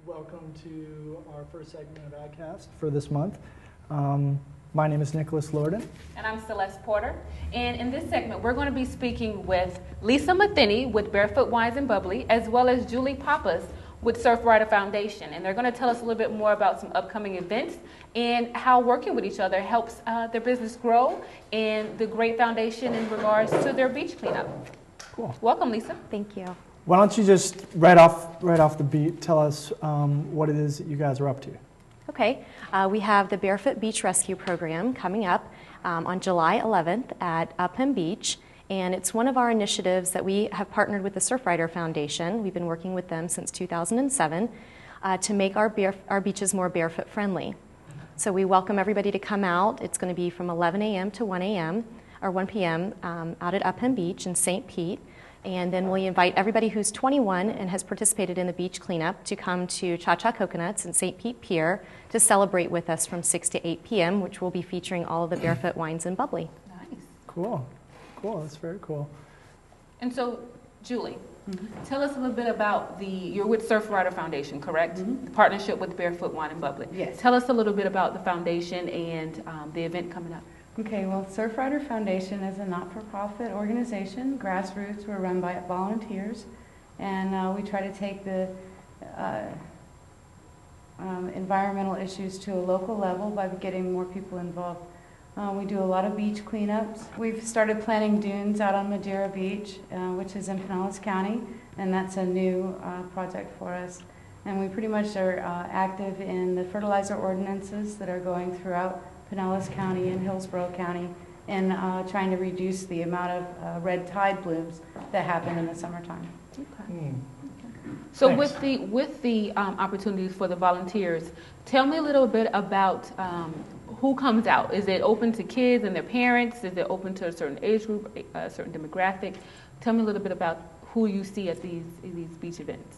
Welcome to our first segment of AdCast for this month. My name is Nicholas Lorden. And I'm Syletse Porter. And in this segment, we're going to be speaking with Lisa Matheny with Barefoot Wines and Bubbly, as well as Julie Pappas with Surfrider Foundation. And they're going to tell us a little bit more about some upcoming events and how working with each other helps their business grow and the great foundation in regards to their beach cleanup. Cool. Welcome, Lisa. Thank you. Why don't you just right off the beat tell us what it is that you guys are up to? Okay, we have the Barefoot Beach Rescue program coming up on July 11th at Upham Beach, and it's one of our initiatives that we have partnered with the Surfrider Foundation. We've been working with them since 2007 to make our beaches more barefoot friendly. So we welcome everybody to come out. It's going to be from 11 a.m. to 1 a.m. or 1 p.m. Out at Upham Beach in St. Pete. And then we invite everybody who's 21 and has participated in the beach cleanup to come to Cha-Cha Coconuts in St. Pete Pier to celebrate with us from 6 to 8 p.m., which will be featuring all of the Barefoot Wines and Bubbly. Nice. Cool. That's very cool. And so, Julie, tell us a little bit about you're with Surfrider Foundation, correct? The partnership with Barefoot Wine and Bubbly. Yes. Tell us a little bit about the foundation and the event coming up. Okay, well, Surfrider Foundation is a not-for-profit organization, grassroots. We're run by volunteers, and we try to take the environmental issues to a local level by getting more people involved. We do a lot of beach cleanups. We've started planting dunes out on Madeira Beach, which is in Pinellas County, and that's a new project for us. And we pretty much are active in the fertilizer ordinances that are going throughout Pinellas County and Hillsborough County, and trying to reduce the amount of red tide blooms that happen in the summertime. Okay. So Thanks. with the opportunities for the volunteers, tell me a little bit about who comes out. Is it open to kids and their parents? Is it open to a certain age group, a certain demographic? Tell me a little bit about who you see at these beach events.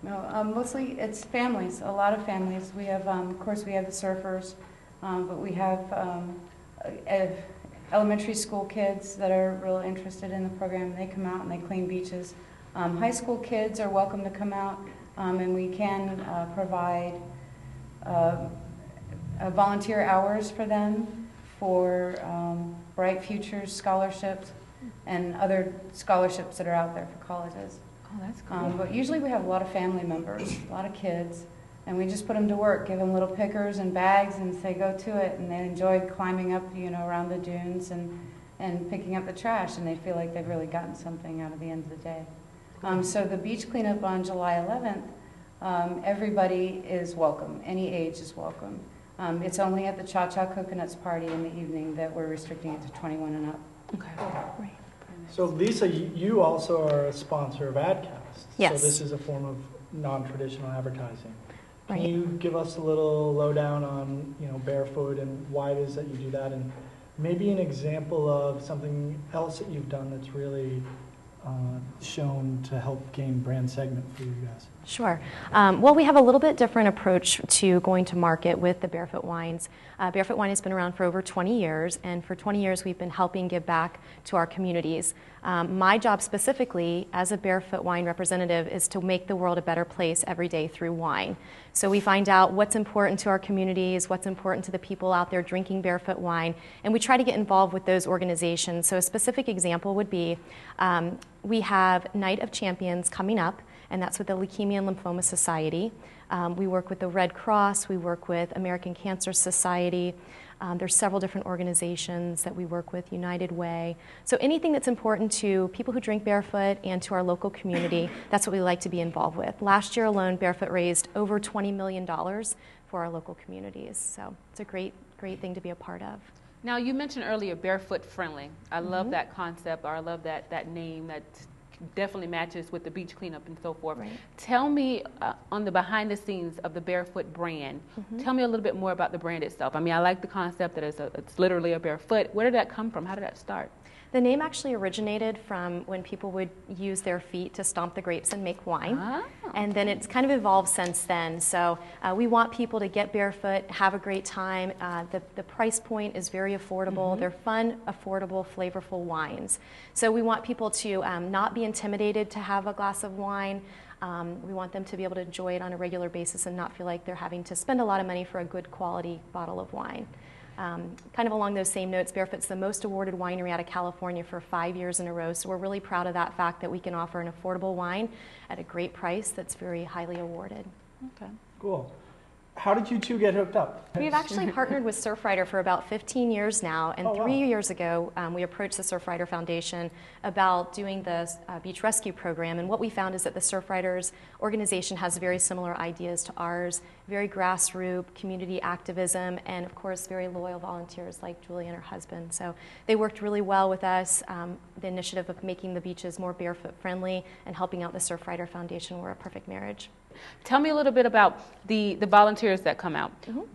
No, mostly it's families, a lot of families. We have, of course, we have the surfers, but we have elementary school kids that are real interested in the program. They come out and they clean beaches. High school kids are welcome to come out, and we can provide volunteer hours for them for Bright Futures scholarships and other scholarships that are out there for colleges. Oh, that's cool. But usually we have a lot of family members, a lot of kids, and we just put them to work, give them little pickers and bags and say go to it, and they enjoy climbing up, around the dunes and picking up the trash, and they feel like they've really gotten something out of the end of the day. So the beach cleanup on July 11th, everybody is welcome, any age is welcome. It's only at the Cha-Cha Coconuts party in the evening that we're restricting it to 21 and up. Okay. Right. So Lisa, you also are a sponsor of AdCast. Yes. So this is a form of non-traditional advertising. Can Right. you give us a little lowdown on Barefoot and why it is that you do that, and maybe an example of something else that you've done that's really shown to help gain brand segment for you guys? Sure. Well, we have a little bit different approach to going to market with the Barefoot Wines. Barefoot Wine has been around for over 20 years, and for 20 years we've been helping give back to our communities. My job specifically as a Barefoot Wine representative is to make the world a better place every day through wine. So we find out what's important to our communities, what's important to the people out there drinking Barefoot wine, and we try to get involved with those organizations. So a specific example would be we have Night of Champions coming up, and that's with the Leukemia and Lymphoma Society. We work with the Red Cross, we work with American Cancer Society. There's several different organizations that we work with, United Way. So anything that's important to people who drink barefoot and to our local community, that's what we like to be involved with. Last year alone, Barefoot raised over $20 million for our local communities. So it's a great thing to be a part of. Now, you mentioned earlier barefoot friendly. I love that concept, or I love that name that definitely matches with the beach cleanup and so forth. Right. Tell me on the behind the scenes of the Barefoot brand, tell me a little bit more about the brand itself. I mean, I like the concept that it's literally a barefoot. Where did that come from? How did that start? The name actually originated from when people would use their feet to stomp the grapes and make wine. Oh. And then it's kind of evolved since then. So we want people to get barefoot, have a great time. The price point is very affordable. They're fun, affordable, flavorful wines. So we want people to not be intimidated to have a glass of wine. We want them to be able to enjoy it on a regular basis and not feel like they're having to spend a lot of money for a good quality bottle of wine. Kind of along those same notes, Barefoot's the most awarded winery out of California for 5 years in a row, so we're really proud of that fact that we can offer an affordable wine at a great price that's very highly awarded. Okay. Cool. How did you two get hooked up? We've actually partnered with Surfrider for about 15 years now, and Oh, wow. 3 years ago we approached the Surfrider Foundation about doing the beach rescue program, and what we found is that the Surfriders organization has very similar ideas to ours, very grassroots, community activism, and of course very loyal volunteers like Julie and her husband. So they worked really well with us. The initiative of making the beaches more barefoot friendly and helping out the Surfrider Foundation were a perfect marriage. Tell me a little bit about the volunteers that come out.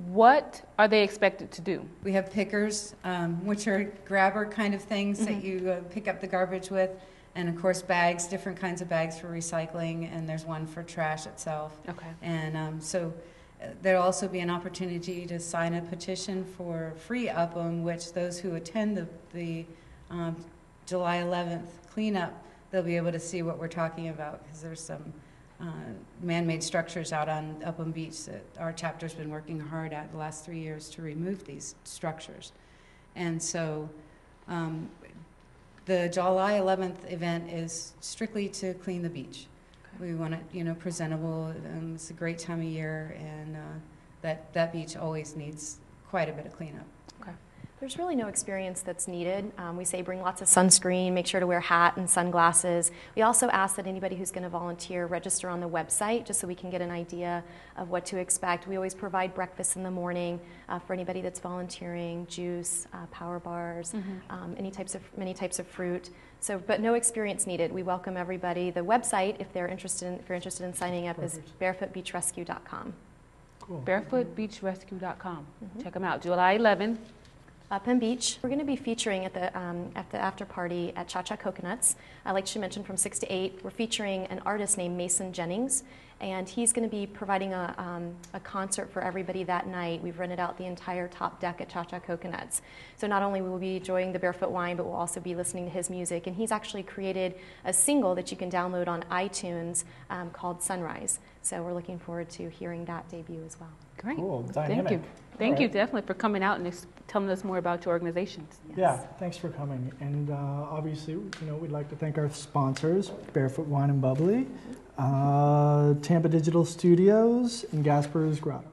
What are they expected to do? We have pickers, which are grabber kind of things that you pick up the garbage with, and of course bags, different kinds of bags for recycling, and there's one for trash itself. Okay. And so there'll also be an opportunity to sign a petition for free Upham, which those who attend the July 11th cleanup, they'll be able to see what we're talking about, because there's some man-made structures out on Upham Beach that our chapter's been working hard at the last 3 years to remove these structures. And so the July 11th event is strictly to clean the beach. Okay. We want it, presentable. It's a great time of year, and that beach always needs quite a bit of cleanup. Okay. There's really no experience that's needed. We say bring lots of sunscreen, make sure to wear a hat and sunglasses. We also ask that anybody who's going to volunteer register on the website just so we can get an idea of what to expect. We always provide breakfast in the morning for anybody that's volunteering, juice, power bars, many types of fruit. So, but no experience needed. We welcome everybody. The website, if you're interested in signing up, is barefoot-beach-rescue.com. Cool. barefoot-beach-rescue.com. Check them out. July 11th. Upham Beach. We're going to be featuring at the after party at Cha Cha Coconuts. Like she mentioned, from 6 to 8, we're featuring an artist named Mason Jennings, and he's going to be providing a concert for everybody that night. We've rented out the entire top deck at Cha Cha Coconuts. So not only will we be enjoying the Barefoot Wine, but we'll also be listening to his music. And he's actually created a single that you can download on iTunes called Sunrise. So we're looking forward to hearing that debut as well. Great. Cool. Dynamic. Thank you. Thank you definitely for coming out and telling us more about your organizations. Yes. Yeah, thanks for coming. And obviously, we'd like to thank our sponsors, Barefoot Wine and Bubbly, Tampa Digital Studios, and Gasper's Grotto.